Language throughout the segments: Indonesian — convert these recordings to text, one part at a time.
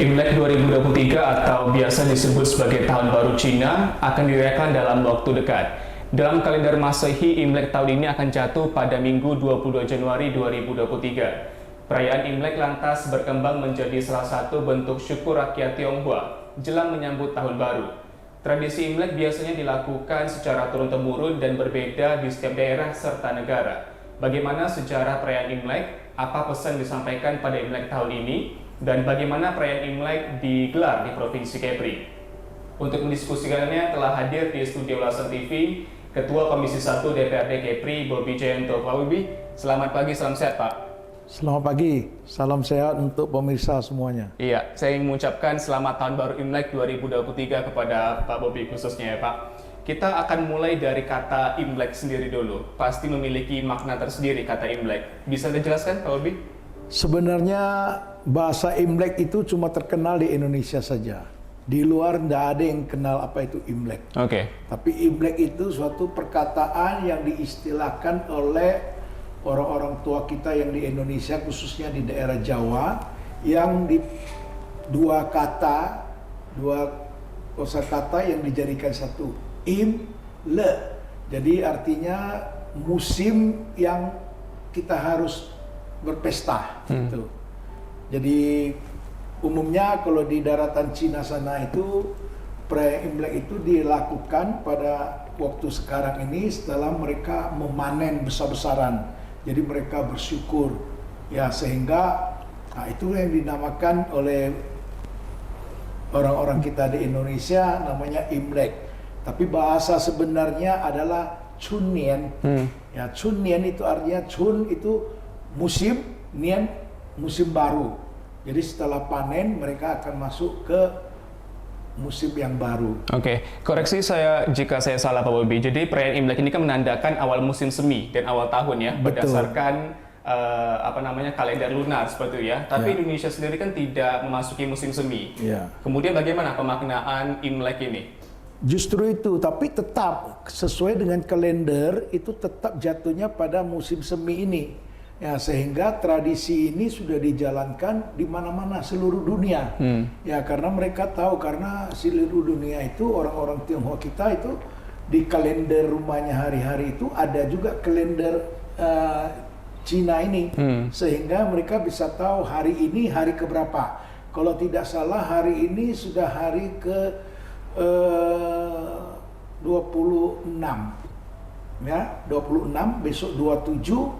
Imlek 2023 atau biasa disebut sebagai Tahun Baru Cina akan dirayakan dalam waktu dekat. Dalam kalender Masehi, Imlek tahun ini akan jatuh pada Minggu 22 Januari 2023. Perayaan Imlek lantas berkembang menjadi salah satu bentuk syukur rakyat Tionghoa jelang menyambut Tahun Baru. Tradisi Imlek biasanya dilakukan secara turun-temurun dan berbeda di setiap daerah serta negara. Bagaimana sejarah perayaan Imlek? Apa pesan disampaikan pada Imlek tahun ini? Dan bagaimana perayaan Imlek digelar di Provinsi Kepri? Untuk mendiskusikannya telah hadir di studio Ulasan TV Ketua Komisi 1 DPRD Kepri, Bobi Jayanto. Pak Bobi, selamat pagi, salam sehat Pak. Selamat pagi, salam sehat untuk pemirsa semuanya. Iya, saya ingin mengucapkan selamat Tahun Baru Imlek 2023 kepada Pak Bobi khususnya ya Pak. Kita akan mulai dari kata Imlek sendiri dulu. Pasti memiliki makna tersendiri kata Imlek. Bisa dijelaskan Pak Bobi? Sebenarnya bahasa Imlek itu cuma terkenal di Indonesia saja. Di luar tidak ada yang kenal apa itu Imlek. Oke. Tapi Imlek itu suatu perkataan yang diistilahkan oleh orang-orang tua kita yang di Indonesia, khususnya di daerah Jawa, yang di dua kosakata yang dijadikan satu, Imlek. Jadi artinya musim yang kita harus berpesta gitu. Jadi umumnya kalau di daratan Cina sana itu perayaan Imlek itu dilakukan pada waktu sekarang ini setelah mereka memanen besar-besaran. Jadi mereka bersyukur ya, sehingga itu yang dinamakan oleh orang-orang kita di Indonesia namanya Imlek. Tapi bahasa sebenarnya adalah Chunnian. Ya, Chunnian itu artinya Chun itu musim, Nian musim baru. Jadi setelah panen mereka akan masuk ke musim yang baru. Oke, koreksi saya jika saya salah Pak Bobi. Jadi perayaan Imlek ini kan menandakan awal musim semi dan awal tahun ya, Betul. berdasarkan kalender lunar seperti itu ya. Tapi Indonesia sendiri kan tidak memasuki musim semi. Ya. Kemudian bagaimana pemaknaan Imlek ini? Justru itu, tapi tetap sesuai dengan kalender itu tetap jatuhnya pada musim semi ini. Ya, sehingga tradisi ini sudah dijalankan di mana-mana seluruh dunia. Ya, karena mereka tahu, karena seluruh dunia itu orang-orang Tionghoa kita itu di kalender rumahnya hari-hari itu ada juga kalender Cina ini. Sehingga mereka bisa tahu hari ini hari keberapa. Kalau tidak salah hari ini sudah hari ke 26. Ya, 26, besok 27,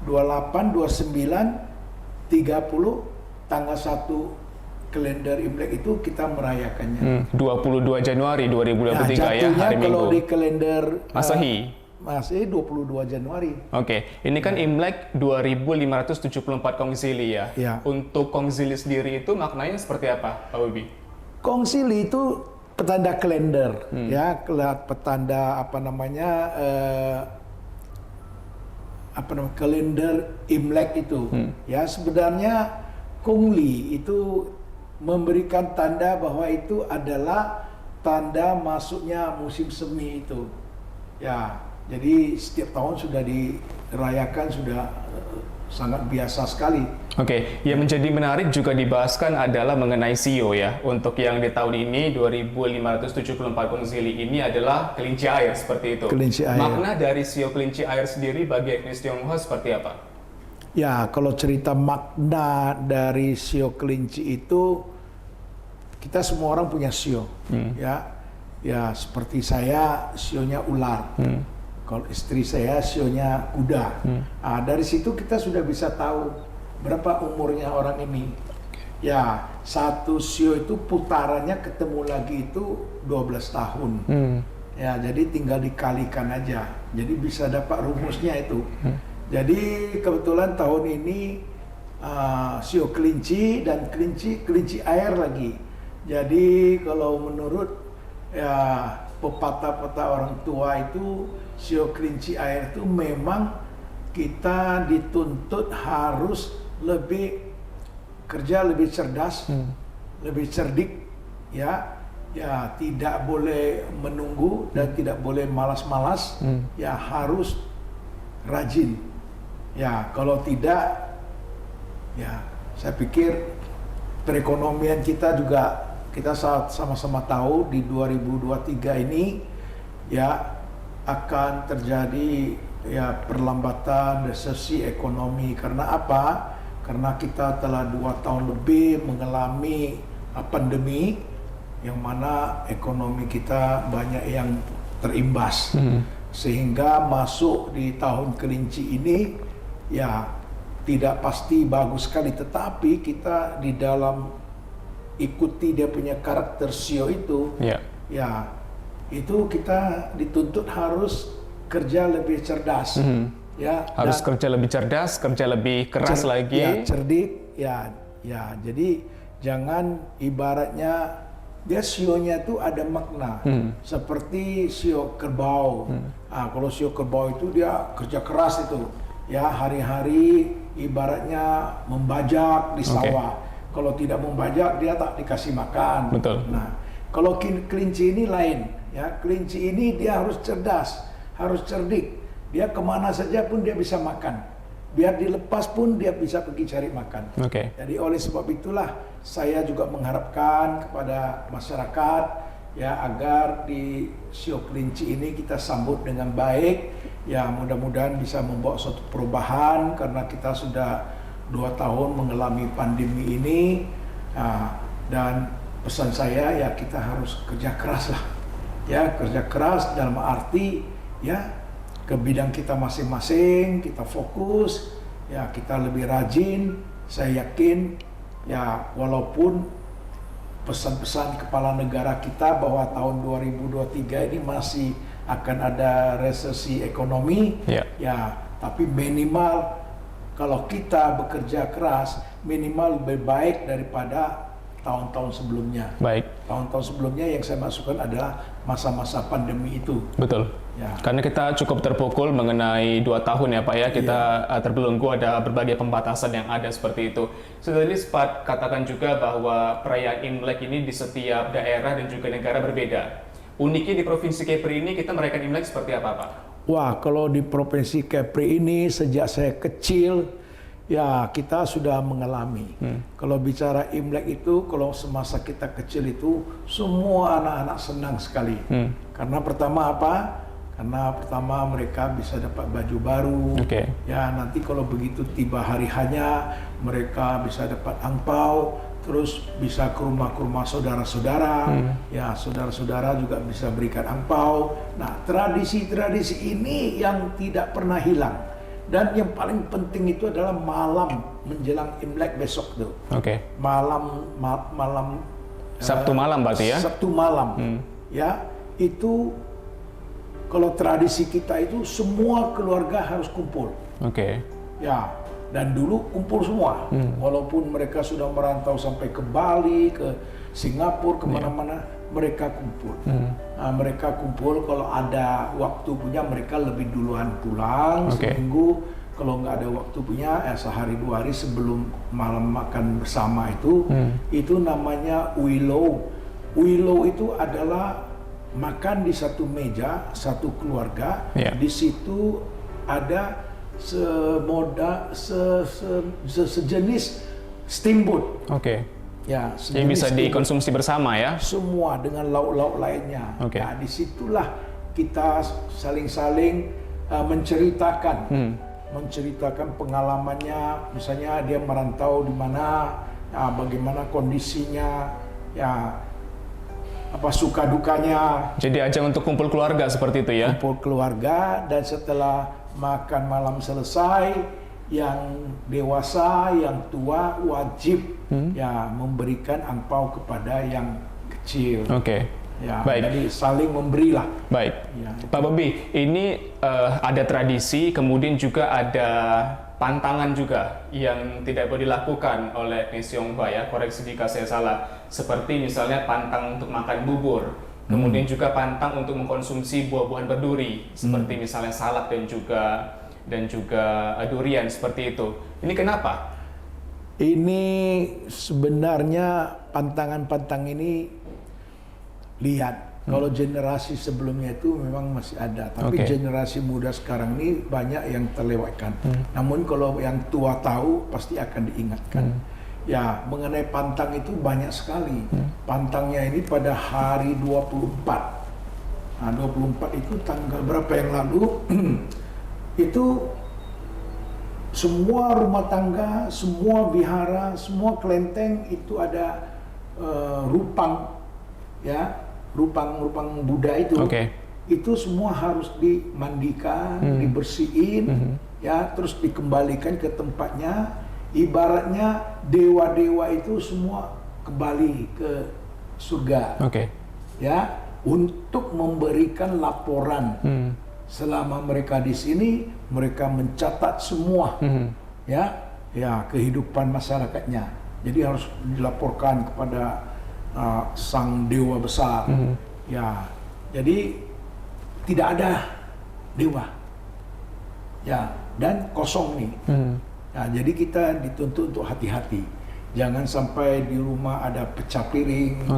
28, 29, 30, tanggal 1 kalender Imlek itu kita merayakannya. 22 Januari 2023 ya, jatuhnya hari Minggu. kalau di kalender Masehi. Masehi 22 Januari. Oke, ini kan Imlek 2574 Kongzili ya. Ya. Untuk Kongzili sendiri itu maknanya seperti apa, Pak Bobi? Kongzili itu petanda kalender, ya, petanda kalender Imlek itu. Ya, sebenarnya Kongli itu memberikan tanda bahwa itu adalah tanda masuknya musim semi itu. Ya, jadi setiap tahun sudah dirayakan, sudah sangat biasa sekali. Oke, yang menjadi menarik juga dibahaskan adalah mengenai sio ya. Untuk yang di tahun ini 2574 Kongzili ini adalah kelinci air seperti itu. Kelinci air. Makna dari sio kelinci air sendiri bagi etnis Tionghoa seperti apa? Ya, kalau cerita makna dari sio kelinci itu, kita semua orang punya sio. Ya, seperti saya sionya ular. Kalau istri saya sionya kuda. Dari situ kita sudah bisa tahu berapa umurnya orang ini. Ya, satu sio itu putarannya ketemu lagi itu 12 tahun. Ya, jadi tinggal dikalikan aja. Jadi bisa dapat rumusnya itu. Jadi kebetulan tahun ini sio kelinci dan kelinci air lagi. Jadi kalau menurut ya pepatah-pepatah orang tua itu, sio kelinci air itu memang kita dituntut harus lebih kerja, lebih cerdas, lebih cerdik, ya, tidak boleh menunggu dan tidak boleh malas-malas, ya harus rajin. Ya, kalau tidak, ya saya pikir perekonomian kita juga, kita sama-sama tahu di 2023 ini ya akan terjadi ya perlambatan resesi ekonomi. Karena apa? Karena kita telah 2 tahun lebih mengalami pandemi yang mana ekonomi kita banyak yang terimbas. Sehingga masuk di tahun kelinci ini ya tidak pasti bagus sekali, tetapi kita di dalam ikuti dia punya karakter sio itu, ya itu kita dituntut harus kerja lebih cerdas, ya harus kerja lebih cerdas, kerja lebih keras lagi, ya, cerdik, ya jadi jangan ibaratnya dia sionya itu ada makna, seperti sio kerbau. Kalau sio kerbau itu dia kerja keras itu, ya hari-hari ibaratnya membajak di sawah. Kalau tidak membajak dia tak dikasih makan. Betul. Nah, kalau kelinci ini lain, ya kelinci ini dia harus cerdas, harus cerdik. Dia kemana saja pun dia bisa makan. Biar dilepas pun dia bisa pergi cari makan. Jadi oleh sebab itulah saya juga mengharapkan kepada masyarakat ya agar di sio kelinci ini kita sambut dengan baik. Ya mudah-mudahan bisa membawa suatu perubahan karena kita sudah 2 tahun mengalami pandemi ini, dan pesan saya ya kita harus kerja keras lah, ya kerja keras dalam arti ya ke bidang kita masing-masing, kita fokus, ya kita lebih rajin. Saya yakin ya walaupun pesan-pesan kepala negara kita bahwa tahun 2023 ini masih akan ada resesi ekonomi, ya tapi minimal kalau kita bekerja keras minimal lebih baik daripada tahun-tahun sebelumnya. Tahun-tahun sebelumnya yang saya masukkan adalah masa-masa pandemi itu. Betul. Ya. Karena kita cukup terpukul mengenai 2 tahun ya Pak ya, kita terbelenggu ada berbagai pembatasan yang ada seperti itu. Tadi sempat katakan juga bahwa perayaan Imlek ini di setiap daerah dan juga negara berbeda. Uniknya di Provinsi Kepri ini kita merayakan Imlek seperti apa Pak? Wah, kalau di Provinsi Kepri ini sejak saya kecil ya kita sudah mengalami. Kalau bicara Imlek itu, kalau semasa kita kecil itu semua anak-anak senang sekali. Karena pertama apa? Karena pertama mereka bisa dapat baju baru. Ya nanti kalau begitu tiba hari hanya mereka bisa dapat angpau, terus bisa ke rumah saudara-saudara. Ya saudara-saudara juga bisa berikan angpau. Nah tradisi-tradisi ini yang tidak pernah hilang. Dan yang paling penting itu adalah malam menjelang Imlek besok tuh. Malam Sabtu malam berarti ya? Sabtu malam. Ya, itu kalau tradisi kita itu semua keluarga harus kumpul. Ya, dan dulu kumpul semua. Walaupun mereka sudah merantau sampai ke Bali, ke Singapura, kemana-mana, mereka kumpul. Nah, mereka kumpul kalau ada waktu punya mereka lebih duluan pulang seminggu. Kalau nggak ada waktu punya sehari 2 hari sebelum malam makan bersama itu namanya Willow. Willow itu adalah makan di satu meja, satu keluarga. Di situ ada sejenis steamboat. Ya, yang bisa dikonsumsi bersama ya? Semua dengan lauk-lauk lainnya. Nah, disitulah kita saling-saling menceritakan, menceritakan pengalamannya. Misalnya dia merantau di mana, bagaimana kondisinya, ya apa suka dukanya. Jadi ajang untuk kumpul keluarga seperti itu ya? Kumpul keluarga, dan setelah makan malam selesai, yang dewasa, yang tua wajib ya memberikan angpau kepada yang kecil. Ya, jadi saling memberilah. Pak Bobi, ini ada tradisi, kemudian juga ada pantangan juga yang tidak boleh dilakukan oleh etnis Tionghoa ya, koreksi jika saya salah. Seperti misalnya pantang untuk makan bubur, kemudian juga pantang untuk mengkonsumsi buah-buahan berduri, seperti misalnya salak dan juga durian seperti itu. Ini kenapa? Ini sebenarnya pantangan-pantang ini lihat. Kalau generasi sebelumnya itu memang masih ada, tapi generasi muda sekarang ini banyak yang terlewatkan. Namun kalau yang tua tahu pasti akan diingatkan. Ya, mengenai pantang itu banyak sekali. Pantangnya ini pada hari 24. Nah, 24 itu tanggal berapa yang lalu? Itu semua rumah tangga, semua vihara, semua kelenteng itu ada rupang, ya, rupang Buddha itu. Itu semua harus dimandikan, dibersihin, ya, terus dikembalikan ke tempatnya. Ibaratnya dewa-dewa itu semua kembali ke surga, ya, untuk memberikan laporan. Selama mereka di sini, mereka mencatat semua, ya, kehidupan masyarakatnya. Jadi harus dilaporkan kepada sang dewa besar, ya. Jadi tidak ada dewa, ya, dan kosong nih. Nah, jadi kita dituntut untuk hati-hati. Jangan sampai di rumah ada pecah piring.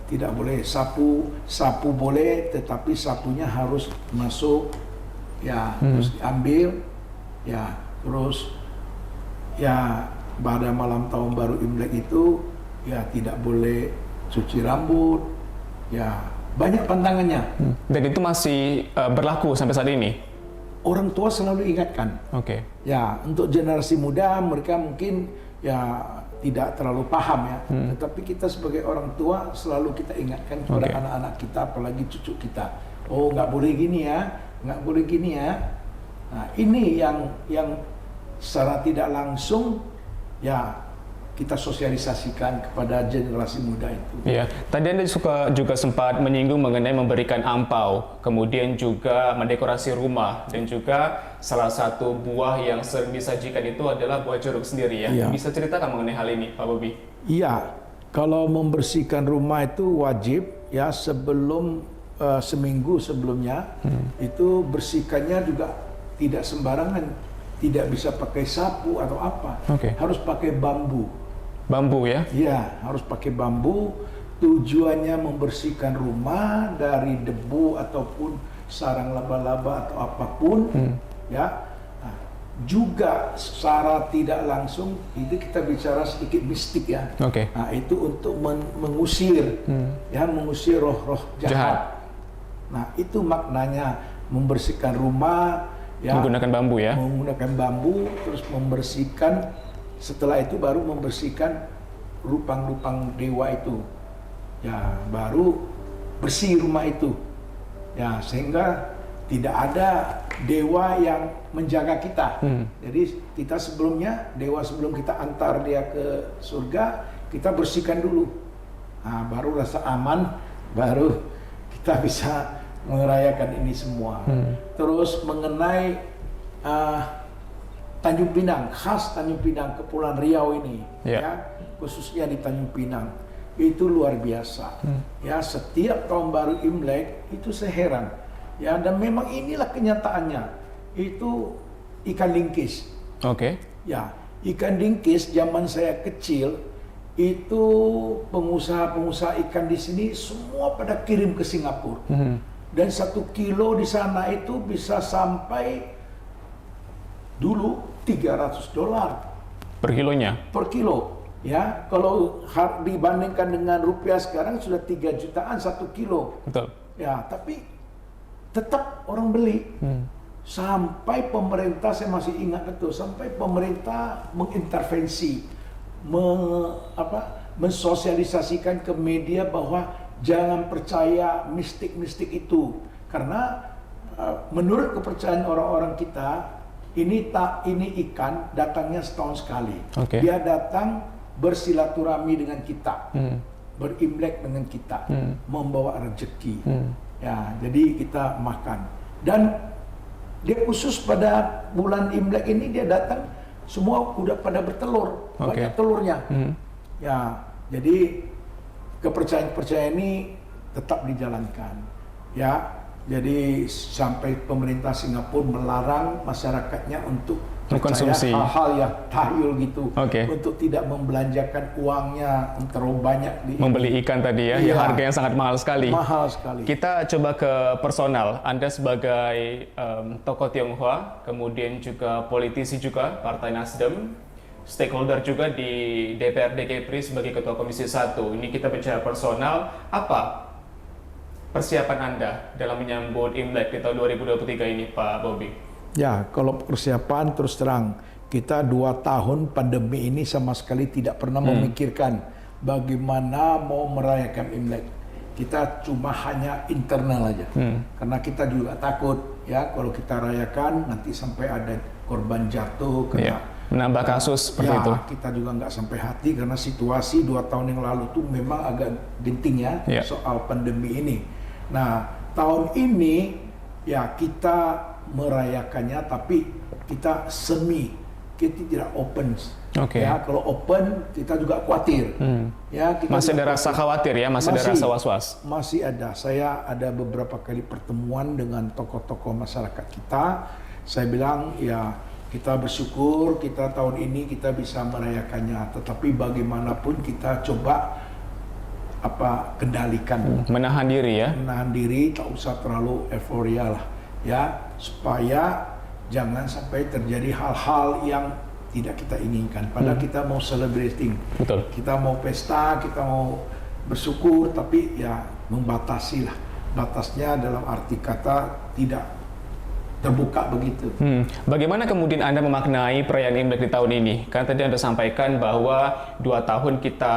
Tidak boleh sapu boleh, tetapi sapunya harus masuk, ya, terus diambil, ya, terus, ya, pada malam tahun baru Imlek itu, ya, tidak boleh cuci rambut, ya, banyak pantangannya. Dan itu masih berlaku sampai saat ini? Orang tua selalu ingatkan. Ya, untuk generasi muda mereka mungkin, ya, tidak terlalu paham, ya. Tetapi kita sebagai orang tua selalu kita ingatkan kepada anak-anak kita, apalagi cucu kita. Oh, nggak boleh gini ya, nggak boleh gini ya. Nah, ini yang secara tidak langsung, ya, kita sosialisasikan kepada generasi muda itu. Iya, tadi Anda juga sempat menyinggung mengenai memberikan ampau, kemudian juga mendekorasi rumah, dan juga salah satu buah yang sering disajikan itu adalah buah jeruk sendiri, ya. Iya. Bisa ceritakan mengenai hal ini, Pak Bobi? Iya, kalau membersihkan rumah itu wajib, ya, sebelum seminggu sebelumnya, itu bersihkannya juga tidak sembarangan, tidak bisa pakai sapu atau apa, harus pakai bambu. Bambu, ya? Iya, harus pakai bambu. Tujuannya membersihkan rumah dari debu ataupun sarang laba-laba atau apapun, ya. Nah, juga secara tidak langsung itu kita bicara sedikit mistik, ya. Nah, itu untuk mengusir, ya, mengusir roh-roh jahat. Nah, itu maknanya membersihkan rumah, ya. Menggunakan bambu, ya? Menggunakan bambu, terus membersihkan. Setelah itu baru membersihkan rupang-rupang dewa itu, ya, baru bersih rumah itu, ya, sehingga tidak ada dewa yang menjaga kita. Jadi kita sebelumnya, dewa sebelum kita antar dia ke surga, kita bersihkan dulu. Nah, baru rasa aman, baru kita bisa merayakan ini semua. Terus mengenai Tanjung Pinang, khas Tanjung Pinang, Kepulauan Riau ini, ya, khususnya di Tanjung Pinang, itu luar biasa. Ya, setiap tahun baru Imlek itu saya heran, ya, dan memang inilah kenyataannya. Itu ikan lingkis. Ya, ikan lingkis zaman saya kecil itu pengusaha-pengusaha ikan di sini semua pada kirim ke Singapura. Dan 1 kilo di sana itu bisa sampai dulu $300 per kilonya. Per kilo, ya. Kalau dibandingkan dengan rupiah sekarang sudah 3 jutaan 1 kilo. Betul. Ya, tapi tetap orang beli. Sampai pemerintah, saya masih ingat betul, sampai pemerintah mengintervensi, mensosialisasikan ke media bahwa jangan percaya mistik-mistik itu, karena menurut kepercayaan orang-orang kita, ini ikan datangnya setahun sekali. Dia datang bersilaturahmi dengan kita, berimlek dengan kita, membawa rezeki. Ya, jadi kita makan. Dan dia khusus pada bulan Imlek ini dia datang, semua udah pada bertelur, banyak telurnya. Ya, jadi kepercayaan-kepercayaan ini tetap dijalankan. Ya. Jadi sampai pemerintah Singapura melarang masyarakatnya untuk mengkonsumsi hal-hal yang tahyul gitu, untuk tidak membelanjakan uangnya terlalu banyak membeli ikan tadi, ya, yang harganya sangat mahal sekali. Mahal sekali. Kita coba ke personal. Anda sebagai tokoh Tionghoa, kemudian juga politisi juga Partai Nasdem, stakeholder juga di DPRD Kepri sebagai Ketua Komisi 1. Ini kita bicara personal, apa persiapan Anda dalam menyambut Imlek di tahun 2023 ini, Pak Bobi? Ya, kalau persiapan terus terang, kita 2 tahun pandemi ini sama sekali tidak pernah memikirkan bagaimana mau merayakan Imlek. Kita cuma hanya internal aja, karena kita juga takut ya kalau kita rayakan nanti sampai ada korban jatuh, kena menambah kasus seperti itu. Kita juga nggak sampai hati karena situasi 2 tahun yang lalu tuh memang agak genting ya soal pandemi ini. Nah, tahun ini ya kita merayakannya tapi kita semi, kita tidak open. Ya, kalau open kita juga khawatir. Ya, kita masih ada rasa khawatir ya, masih ada rasa was-was. Masih ada. Saya ada beberapa kali pertemuan dengan tokoh-tokoh masyarakat kita. Saya bilang ya kita bersyukur kita tahun ini kita bisa merayakannya, tetapi bagaimanapun kita coba kendalikan. Menahan diri ya. Menahan diri, tak usah terlalu euforia lah ya, supaya jangan sampai terjadi hal-hal yang tidak kita inginkan. Padahal kita mau celebrating, betul. Kita mau pesta, kita mau bersyukur, tapi ya membatasi lah. Batasnya dalam arti kata tidak terbuka begitu. Bagaimana kemudian Anda memaknai perayaan Imlek di tahun ini? Karena tadi Anda sampaikan bahwa 2 tahun kita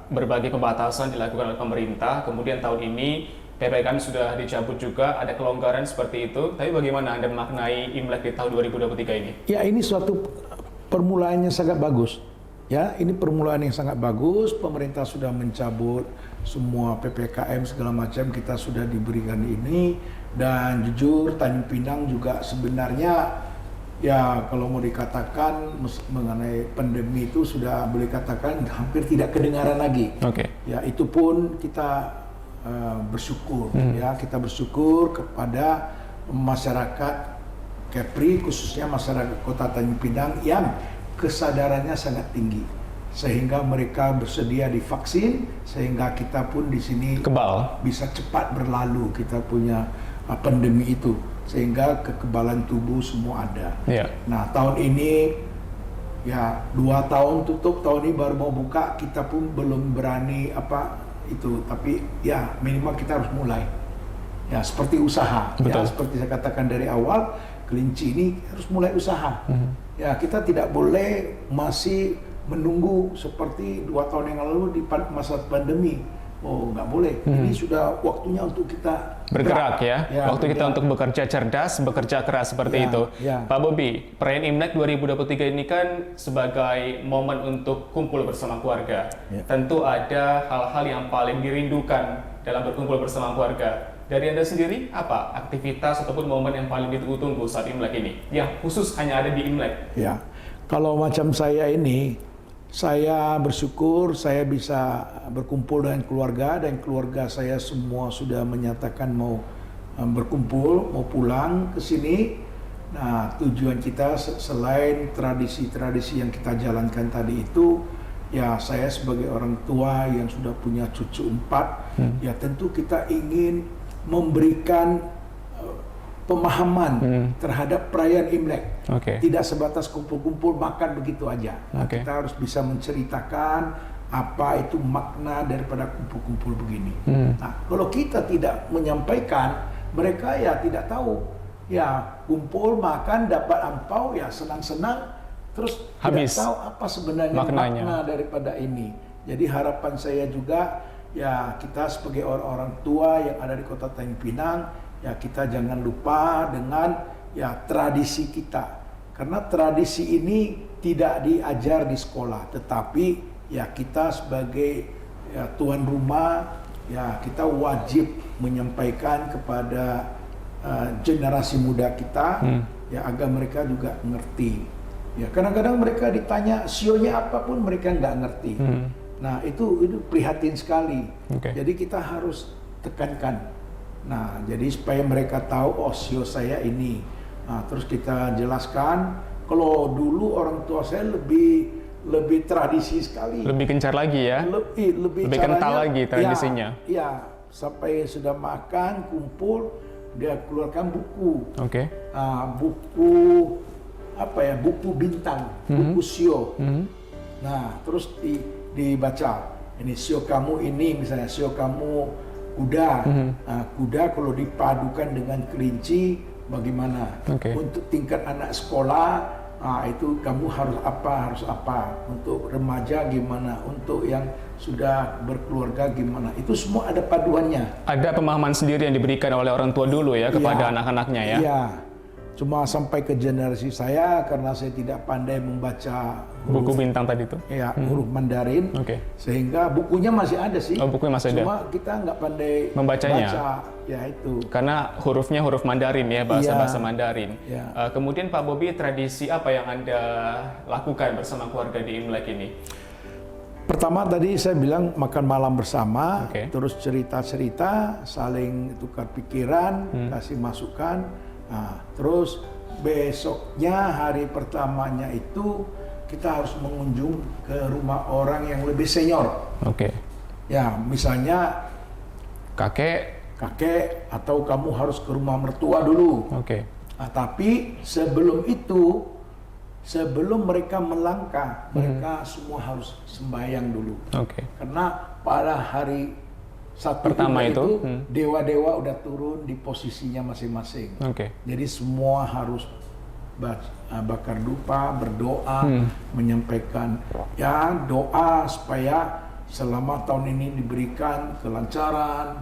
berbagai pembatasan dilakukan oleh pemerintah, kemudian tahun ini PPKM sudah dicabut juga, ada kelonggaran seperti itu. Tapi bagaimana Anda memaknai Imlek di tahun 2023 ini? Ya, ini suatu permulaannya sangat bagus. Ya, ini permulaan yang sangat bagus. Pemerintah sudah mencabut semua PPKM segala macam, kita sudah diberikan ini. Dan jujur Tanjung Pinang juga sebenarnya ya kalau mau dikatakan mengenai pandemi itu sudah boleh katakan hampir tidak kedengaran lagi. Ya, itu pun kita bersyukur. Ya, kita bersyukur kepada masyarakat Kepri, khususnya masyarakat Kota Tanjung Pinang yang kesadarannya sangat tinggi, sehingga mereka bersedia divaksin, sehingga kita pun di sini kebal bisa cepat berlalu. Kita punya pandemi itu, sehingga kekebalan tubuh semua ada. Nah, tahun ini ya 2 tahun tutup, tahun ini baru mau buka, kita pun belum berani itu, tapi ya minimal kita harus mulai. Ya, seperti usaha. Ya, seperti saya katakan dari awal, Kelinci ini harus mulai usaha. Ya, kita tidak boleh masih menunggu seperti 2 tahun yang lalu di masa pandemi. Oh, nggak boleh. Ini sudah waktunya untuk kita bergerak ya. Waktu kita untuk bekerja cerdas, bekerja keras seperti itu. Pak Bobi, perayaan Imlek 2023 ini kan sebagai momen untuk kumpul bersama keluarga. Tentu ada hal-hal yang paling dirindukan dalam berkumpul bersama keluarga. Dari Anda sendiri, apa aktivitas ataupun momen yang paling ditunggu-tunggu saat Imlek ini? Yang khusus hanya ada di Imlek? Ya, kalau macam saya ini, saya bersyukur saya bisa berkumpul dengan keluarga, dan keluarga saya semua sudah menyatakan mau berkumpul, mau pulang ke sini. Nah, tujuan kita selain tradisi-tradisi yang kita jalankan tadi itu, ya saya sebagai orang tua yang sudah punya cucu 4, ya tentu kita ingin memberikan pemahaman terhadap perayaan Imlek. Tidak sebatas kumpul-kumpul makan begitu aja. Kita harus bisa menceritakan apa itu makna daripada kumpul-kumpul begini. Nah, kalau kita tidak menyampaikan, mereka ya tidak tahu. Ya, kumpul makan dapat ampau, ya senang-senang, terus habis. Tidak tahu apa sebenarnya makna daripada ini. Jadi harapan saya juga, ya kita sebagai orang-orang tua yang ada di Kota Tanjung Pinang, ya kita jangan lupa dengan ya tradisi kita. Karena tradisi ini tidak diajar di sekolah, tetapi ya kita sebagai ya, tuan rumah, ya kita wajib menyampaikan kepada generasi muda kita, ya agar mereka juga ngerti. Ya kadang-kadang mereka ditanya sionya apapun mereka nggak ngerti. Nah itu prihatin sekali. Jadi kita harus tekankan. Nah jadi supaya mereka tahu, oh sio saya ini. Nah terus kita jelaskan. Kalau dulu orang tua saya lebih tradisi sekali. Lebih gencar lagi ya. Lebih kental lagi tradisinya. Ya sampai sudah makan kumpul dia keluarkan buku. Buku buku bintang, buku sio. Nah, terus dibaca. Ini sio kamu ini, misalnya sio kamu kuda. Nah, kuda kalau dipadukan dengan kelinci bagaimana? Untuk tingkat anak sekolah, itu kamu harus apa? Untuk remaja gimana? Untuk yang sudah berkeluarga gimana? Itu semua ada paduannya. Ada pemahaman sendiri yang diberikan oleh orang tua dulu ya kepada anak-anaknya ya? Iya. Cuma sampai ke generasi saya karena saya tidak pandai membaca buku bintang tadi itu. Ya, huruf Mandarin. Sehingga bukunya masih ada sih. Oh, bukunya masih ada. Cuma kita nggak pandai membacanya. Ya itu. Karena hurufnya huruf Mandarin ya, bahasa Mandarin. Kemudian Pak Bobi, tradisi apa yang Anda lakukan bersama keluarga di Imlek ini? Pertama tadi saya bilang makan malam bersama, terus cerita-cerita, saling tukar pikiran, kasih masukan. Nah, terus besoknya hari pertamanya itu kita harus mengunjung ke rumah orang yang lebih senior. Ya, misalnya kakek atau kamu harus ke rumah mertua dulu. Nah, tapi sebelum itu, sebelum mereka melangkah, mereka semua harus sembahyang dulu. Karena pada hari satu pertama itu dewa-dewa udah turun di posisinya masing-masing. Jadi semua harus bakar dupa, berdoa, menyampaikan doa supaya selama tahun ini diberikan kelancaran,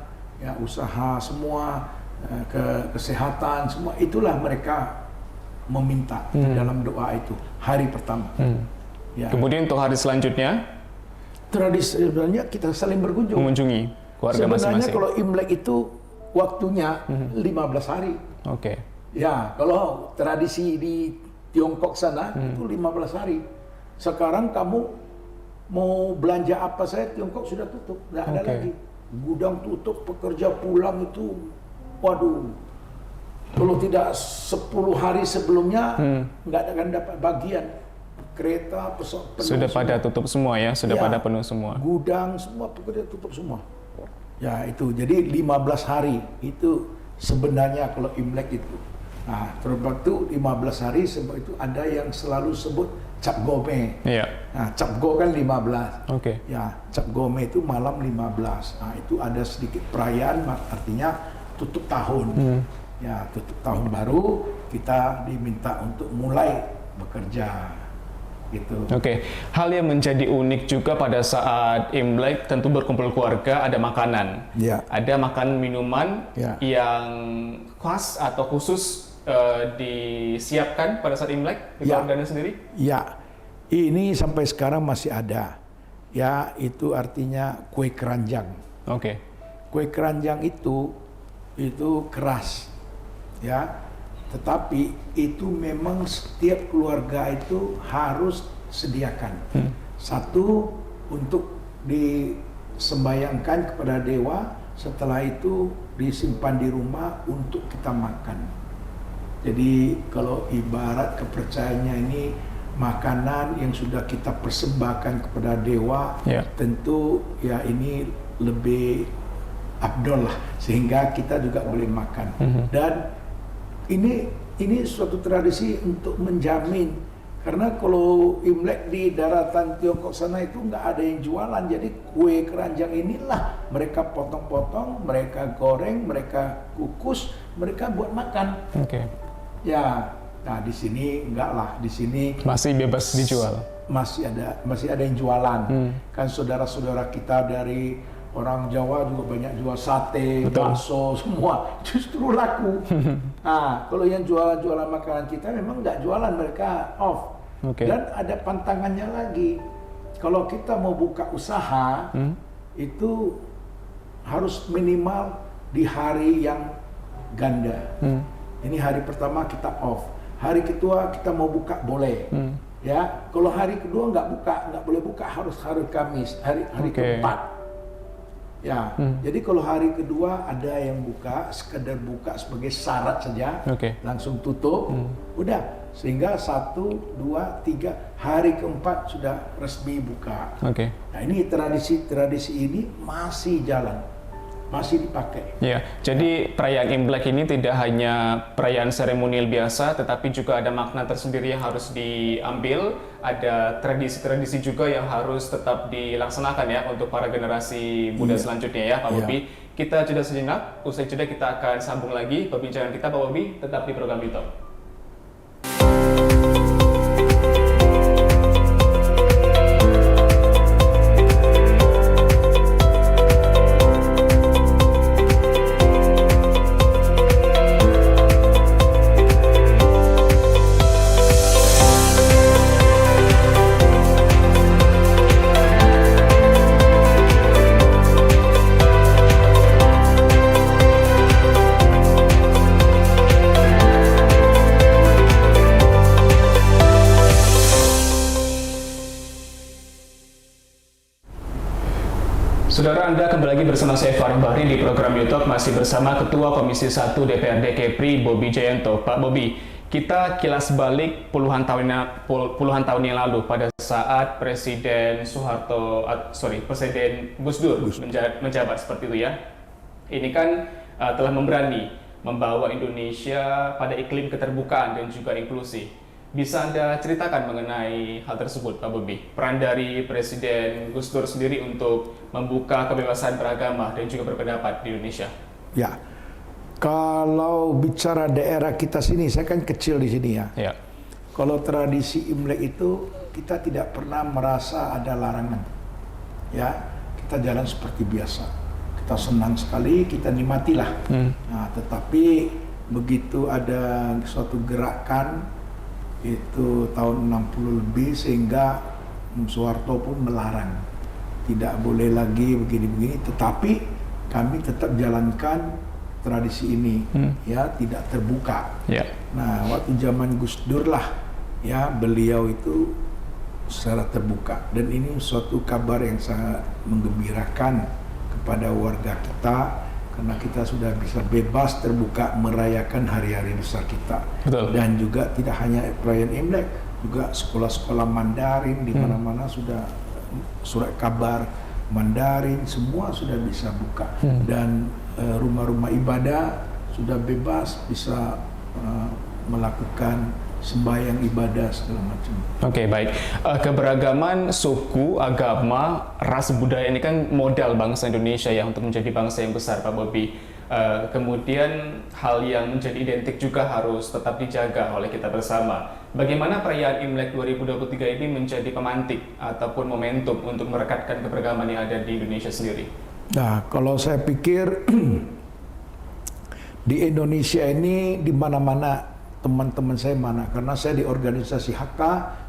usaha semua, kesehatan semua. Itulah mereka meminta dalam doa itu hari pertama. Kemudian untuk hari selanjutnya, tradisinya kita saling mengunjungi keluarga sebenarnya masing-masing. Kalau Imlek itu waktunya 15 hari. Ya, kalau tradisi di Tiongkok sana itu 15 hari. Sekarang kamu mau belanja apa saja, Tiongkok sudah tutup, nggak ada lagi. Gudang tutup, pekerja pulang itu, waduh. Kalau tidak 10 hari sebelumnya nggak akan dapat bagian. Kereta, pesawat penuh sudah semua. Pada tutup semua ya, sudah pada penuh semua. Gudang semua pekerja tutup semua. Ya itu, jadi 15 hari itu sebenarnya kalau Imlek itu. Nah, terus itu 15 hari sebab itu ada yang selalu sebut Cap Gome. Nah, Cap Go kan 15. Ya, Cap Gome itu malam 15. Nah, itu ada sedikit perayaan, artinya tutup tahun. Ya, tutup tahun baru kita diminta untuk mulai bekerja. Gitu. Hal yang menjadi unik juga pada saat Imlek tentu berkumpul keluarga, ada makanan, ada makan minuman yang khas atau khusus disiapkan pada saat Imlek di keluarganya sendiri. Ya, ini sampai sekarang masih ada. Ya, itu artinya kue keranjang. Kue keranjang itu keras, ya. Tetapi itu memang setiap keluarga itu harus sediakan. Satu untuk disembayangkan kepada dewa, setelah itu disimpan di rumah untuk kita makan. Jadi kalau ibarat kepercayaannya ini makanan yang sudah kita persembahkan kepada dewa, tentu ya ini lebih afdol lah, sehingga kita juga boleh makan. Dan ini suatu tradisi untuk menjamin, karena kalau Imlek di daratan Tiongkok sana itu nggak ada yang jualan, jadi kue keranjang inilah mereka potong-potong, mereka goreng, mereka kukus, mereka buat makan. Ya, nah di sini enggak lah, di sini masih bebas dijual. Masih ada yang jualan. Kan saudara-saudara kita dari orang Jawa juga banyak jual sate, bakso, semua justru laku. Nah, kalau yang jualan makanan kita memang nggak jualan, mereka off. Dan ada pantangannya lagi. Kalau kita mau buka usaha, itu harus minimal di hari yang ganda. Ini hari pertama kita off. Hari kedua kita mau buka boleh. Ya, kalau hari kedua nggak boleh buka, harus hari Kamis, hari keempat. Ya, jadi kalau hari kedua ada yang buka, sekedar buka sebagai syarat saja, langsung tutup, udah. Sehingga 1, 2, 3, hari keempat sudah resmi buka. Nah ini tradisi ini masih jalan. masih dipakai. Ya, jadi perayaan Imlek ini tidak hanya perayaan seremonial biasa, tetapi juga ada makna tersendiri yang harus diambil, ada tradisi-tradisi juga yang harus tetap dilaksanakan ya untuk para generasi muda selanjutnya ya, Pak Bobi. Kita jeda sejenak, usai jeda kita akan sambung lagi perbincangan kita, Pak Bobi, tetap di program YouTube. Saudara, Anda kembali lagi bersama saya Farid Bahri di program YouTube, masih bersama Ketua Komisi 1 DPRD Kepri, Bobi Jayanto. Pak Bobi, kita kilas balik puluhan tahun yang lalu pada saat Presiden Presiden Gus Dur menjabat seperti itu ya. Ini kan telah membawa Indonesia pada iklim keterbukaan dan juga inklusi. Bisa Anda ceritakan mengenai hal tersebut, Pak Bobi? Peran dari Presiden Gus Dur sendiri untuk membuka kebebasan beragama dan juga berpendapat di Indonesia. Ya, kalau bicara daerah kita sini, saya kan kecil di sini ya. Ya. Kalau tradisi Imlek itu kita tidak pernah merasa ada larangan. Ya, kita jalan seperti biasa. Kita senang sekali, kita nikmatilah. Nah, tetapi begitu ada suatu gerakan itu tahun 60 lebih sehingga Soeharto pun melarang, tidak boleh lagi begini-begini, tetapi kami tetap jalankan tradisi ini, ya, tidak terbuka. Nah, waktu zaman Gus Dur lah, ya, beliau itu secara terbuka, dan ini suatu kabar yang sangat menggembirakan kepada warga kita, karena kita sudah bisa bebas terbuka merayakan hari-hari besar kita. Betul. Dan juga tidak hanya perayaan Imlek, juga sekolah-sekolah Mandarin di mana-mana sudah surat kabar Mandarin, semua sudah bisa buka. Dan rumah-rumah ibadah sudah bebas bisa melakukan sembahyang ibadah segala macam. Oke, baik. Keberagaman suku, agama, ras, budaya ini kan modal bangsa Indonesia ya untuk menjadi bangsa yang besar, Pak Bobi. Kemudian hal yang menjadi identik juga harus tetap dijaga oleh kita bersama. Bagaimana perayaan Imlek 2023 ini menjadi pemantik ataupun momentum untuk merekatkan keberagaman yang ada di Indonesia sendiri? Nah, kalau saya pikir di Indonesia ini di mana-mana teman-teman saya karena saya di organisasi HK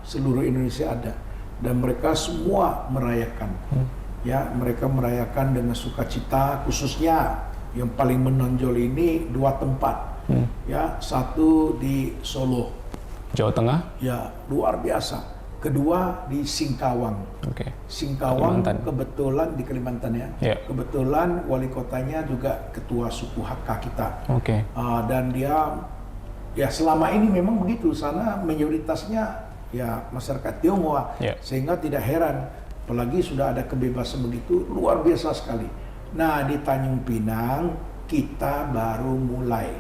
seluruh Indonesia ada, dan mereka semua merayakan. Ya, mereka merayakan dengan sukacita, khususnya yang paling menonjol ini dua tempat. Ya, satu di Solo, Jawa Tengah. Ya, luar biasa. Kedua di Singkawang. Singkawang Kalimantan. Kebetulan di Kalimantan ya. Kebetulan wali kotanya juga ketua suku HK kita. Dan dia ya selama ini memang begitu, sana mayoritasnya ya masyarakat Tionghoa, sehingga tidak heran, apalagi sudah ada kebebasan begitu, luar biasa sekali. Nah, di Tanjung Pinang kita baru mulai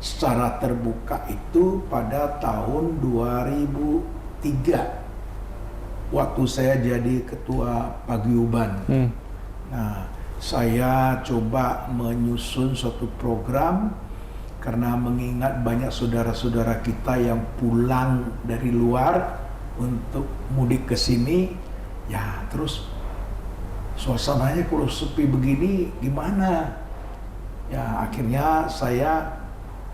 secara terbuka itu pada tahun 2003 waktu saya jadi ketua paguyuban. Nah, saya coba menyusun suatu program karena mengingat banyak saudara-saudara kita yang pulang dari luar untuk mudik ke sini, ya terus suasananya kalau sepi begini gimana? Ya akhirnya saya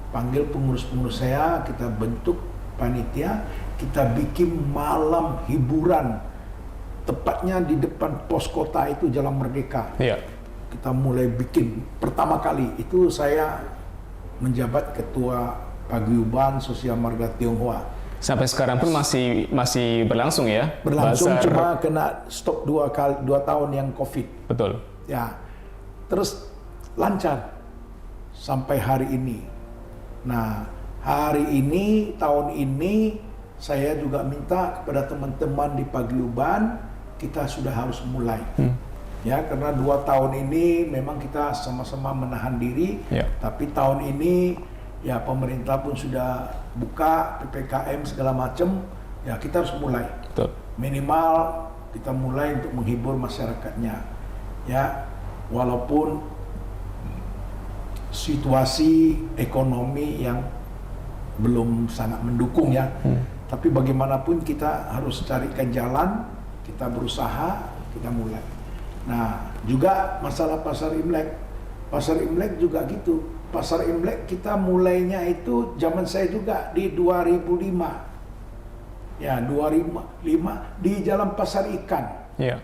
panggil pengurus-pengurus saya, kita bentuk panitia, kita bikin malam hiburan, tepatnya di depan pos kota itu Jalan Merdeka. Kita mulai bikin pertama kali itu saya menjabat ketua paguyuban Sosial Marga Tionghoa. Sampai sekarang pun masih berlangsung ya? Berlangsung, cuma kena stop 2 tahun yang COVID. Betul. Ya, terus lancar sampai hari ini. Nah, hari ini, tahun ini saya juga minta kepada teman-teman di paguyuban, kita sudah harus mulai. Ya, karena 2 tahun ini memang kita sama-sama menahan diri, Ya. tapi tahun ini ya pemerintah pun sudah buka PPKM segala macam, ya kita harus mulai. Betul. Minimal kita mulai untuk menghibur masyarakatnya. Ya, walaupun situasi ekonomi yang belum sangat mendukung ya, tapi bagaimanapun kita harus carikan jalan, kita berusaha, kita mulai. Nah, juga masalah pasar Imlek. Pasar Imlek juga gitu. Pasar Imlek kita mulainya itu zaman saya juga di 2005. Ya, 2005 di Jalan Pasar Ikan. Iya.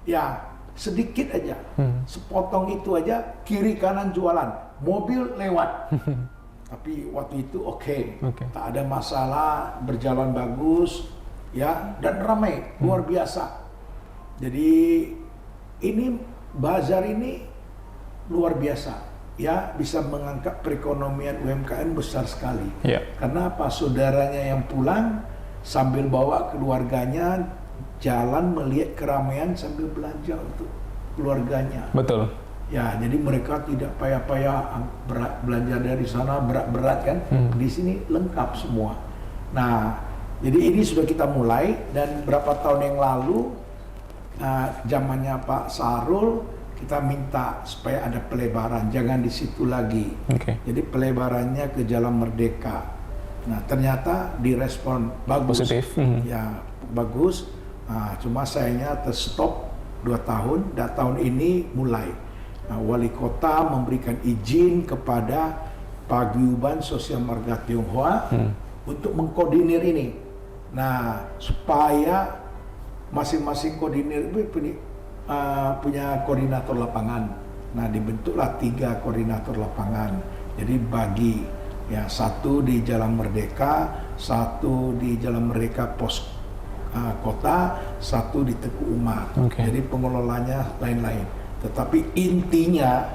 Ya, sedikit aja. Sepotong itu aja, kiri kanan jualan. Mobil lewat. Tapi waktu itu oke. Tak ada masalah, berjalan bagus, ya, dan ramai, luar biasa. Jadi ini bazar ini luar biasa, ya, bisa mengangkat perekonomian UMKM besar sekali. Iya. Karena apa? Saudaranya yang pulang sambil bawa keluarganya jalan melihat keramaian sambil belanja untuk keluarganya. Betul. Ya, jadi mereka tidak payah-payah belanja dari sana berat-berat kan. Di sini lengkap semua. Nah, jadi ini sudah kita mulai, dan berapa tahun yang lalu zamannya Pak Sahrul kita minta supaya ada pelebaran, jangan di situ lagi. Jadi pelebarannya ke Jalan Merdeka. Nah, ternyata direspon bagus. Positif. Ya, bagus. Cuma sayangnya terstop 2 tahun, dan tahun ini mulai. Nah, wali kota memberikan izin kepada Paguyuban Sosial Marga Tionghoa untuk mengkoordinir ini. Nah, supaya masing-masing koordinir itu punya koordinator lapangan. Nah, dibentuklah 3 koordinator lapangan. Jadi bagi, ya, 1 di Jalan Merdeka, 1 di Jalan Merdeka pos kota, 1 di Teguh Umar. Jadi pengelolanya lain-lain. Tetapi intinya,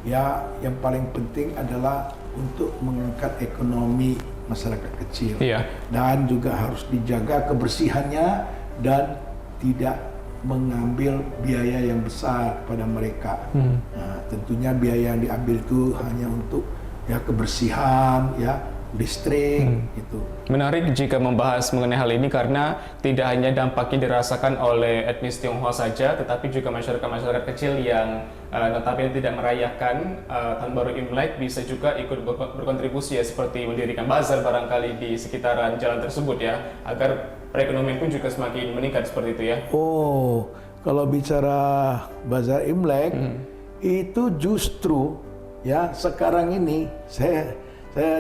ya, yang paling penting adalah untuk mengangkat ekonomi masyarakat kecil. Iya. Dan juga harus dijaga kebersihannya dan tidak mengambil biaya yang besar pada mereka. Nah, tentunya biaya yang diambil itu hanya untuk, ya, kebersihan, ya, listrik, gitu. Menarik jika membahas mengenai hal ini karena tidak hanya dampaknya dirasakan oleh etnis Tionghoa saja, tetapi juga masyarakat-masyarakat kecil yang notabene tidak merayakan Tahun Baru Imlek bisa juga ikut berkontribusi, ya, seperti mendirikan bazar barangkali di sekitaran jalan tersebut, ya, agar perekonomian pun juga semakin meningkat seperti itu, ya. Oh, kalau bicara bazar Imlek itu justru, ya, sekarang ini saya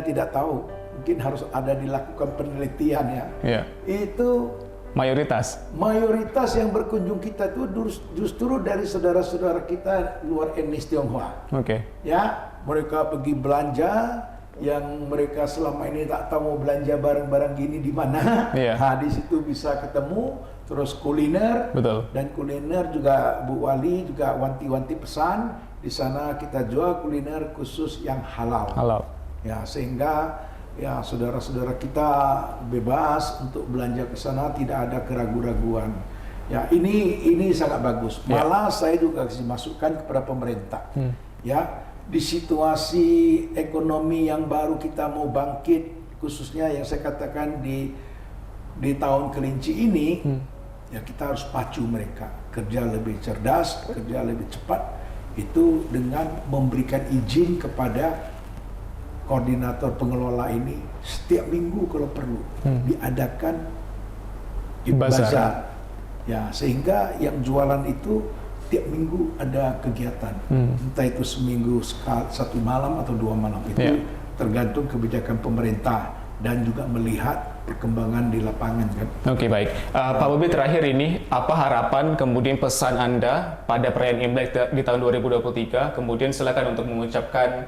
tidak tahu, mungkin harus ada dilakukan penelitian, ya. Iya. Itu mayoritas yang berkunjung kita itu justru dari saudara-saudara kita luar etnis Tionghoa. Ya, mereka pergi belanja yang mereka selama ini tak tahu mau belanja barang-barang gini di mana. Nah, di situ bisa ketemu, terus kuliner. Betul. Dan kuliner juga Bu Wali juga wanti-wanti pesan, di sana kita jual kuliner khusus yang halal. Ya, sehingga, ya, saudara-saudara kita bebas untuk belanja ke sana, tidak ada keraguan-raguan. Ya, ini sangat bagus. Malah saya juga kasih masukan kepada pemerintah. Ya, di situasi ekonomi yang baru kita mau bangkit, khususnya yang saya katakan di tahun kelinci ini, ya, kita harus pacu mereka kerja lebih cerdas, kerja lebih cepat, itu dengan memberikan izin kepada koordinator pengelola ini setiap minggu kalau perlu diadakan bazar. Ya, sehingga yang jualan itu tiap minggu ada kegiatan. Entah itu seminggu 1 malam atau 2 malam, itu tergantung kebijakan pemerintah dan juga melihat perkembangan di lapangan, kan. Baik. Pak Bobi, terakhir ini apa harapan kemudian pesan Anda pada perayaan Imlek di tahun 2023? Kemudian silakan untuk mengucapkan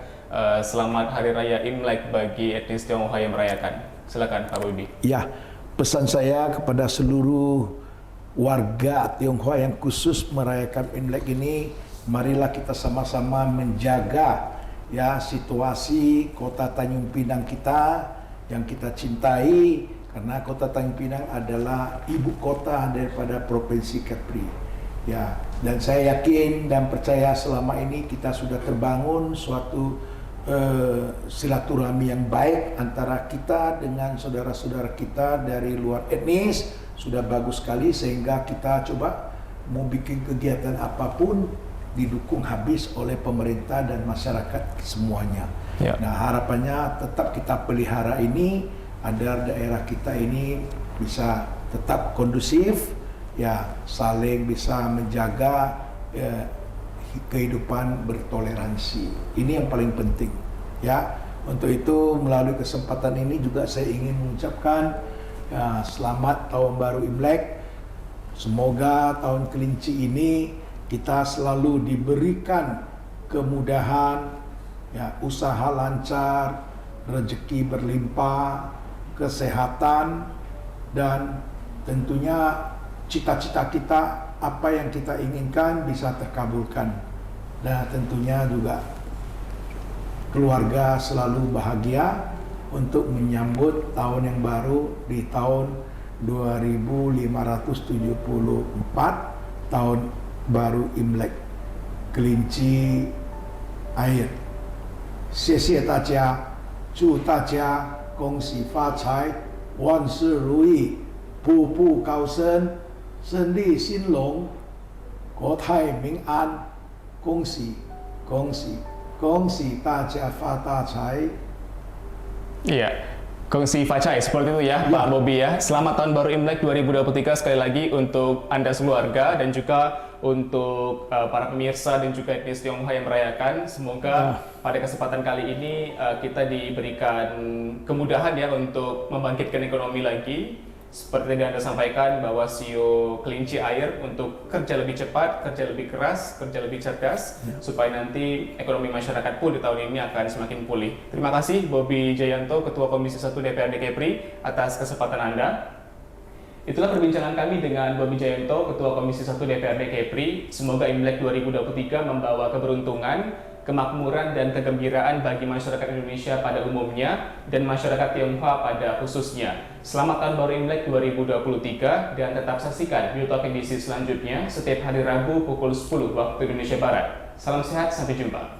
selamat Hari Raya Imlek bagi etnis Tionghoa yang merayakan. Silakan Pak Bobi. Ya, pesan saya kepada seluruh warga Tionghoa yang khusus merayakan Imlek ini, marilah kita sama-sama menjaga, ya, situasi kota Tanjung Pinang kita yang kita cintai, karena kota Tanjung Pinang adalah ibu kota daripada Provinsi Kepri. Ya, dan saya yakin dan percaya selama ini kita sudah terbangun suatu silaturahmi yang baik antara kita dengan saudara-saudara kita dari luar etnis, sudah bagus sekali sehingga kita coba mau bikin kegiatan apapun didukung habis oleh pemerintah dan masyarakat semuanya. Ya. Nah, harapannya tetap kita pelihara ini agar daerah kita ini bisa tetap kondusif, ya, saling bisa menjaga kehidupan bertoleransi. Ini yang paling penting, ya. Untuk itu melalui kesempatan ini juga saya ingin mengucapkan selamat Tahun Baru Imlek. Semoga tahun kelinci ini kita selalu diberikan kemudahan, ya, usaha lancar, rezeki berlimpah, kesehatan, dan tentunya cita-cita kita, apa yang kita inginkan bisa terkabulkan. Dan tentunya juga keluarga selalu bahagia untuk menyambut tahun yang baru di tahun 2574, tahun baru Imlek Kelinci Air. 谢谢大家，祝大家恭喜发财，万事如意，步步高升，胜利兴隆，国泰民安，恭喜恭喜恭喜大家发大财。 Iya, kongsi facai seperti itu ya, Pak Bobi ya. Selamat Tahun Baru Imlek 2023 sekali lagi untuk Anda sekeluarga dan juga untuk para pemirsa dan juga etnis Tionghoa yang merayakan. Semoga pada kesempatan kali ini kita diberikan kemudahan ya untuk membangkitkan ekonomi lagi. Seperti yang Anda sampaikan bahwa sio kelinci air untuk kerja lebih cepat, kerja lebih keras, kerja lebih cerdas, supaya nanti ekonomi masyarakat pun di tahun ini akan semakin pulih. Terima kasih Bobi Jayanto, Ketua Komisi 1 DPRD Kepri, atas kesempatan Anda. Itulah perbincangan kami dengan Bobi Jayanto, Ketua Komisi 1 DPRD Kepri. Semoga Imlek 2023 membawa keberuntungan, kemakmuran dan kegembiraan bagi masyarakat Indonesia pada umumnya dan masyarakat Tionghoa pada khususnya. Selamat Tahun Baru Imlek 2023 dan tetap saksikan New Talk edisi selanjutnya setiap hari Rabu pukul 10 waktu Indonesia Barat. Salam sehat, sampai jumpa.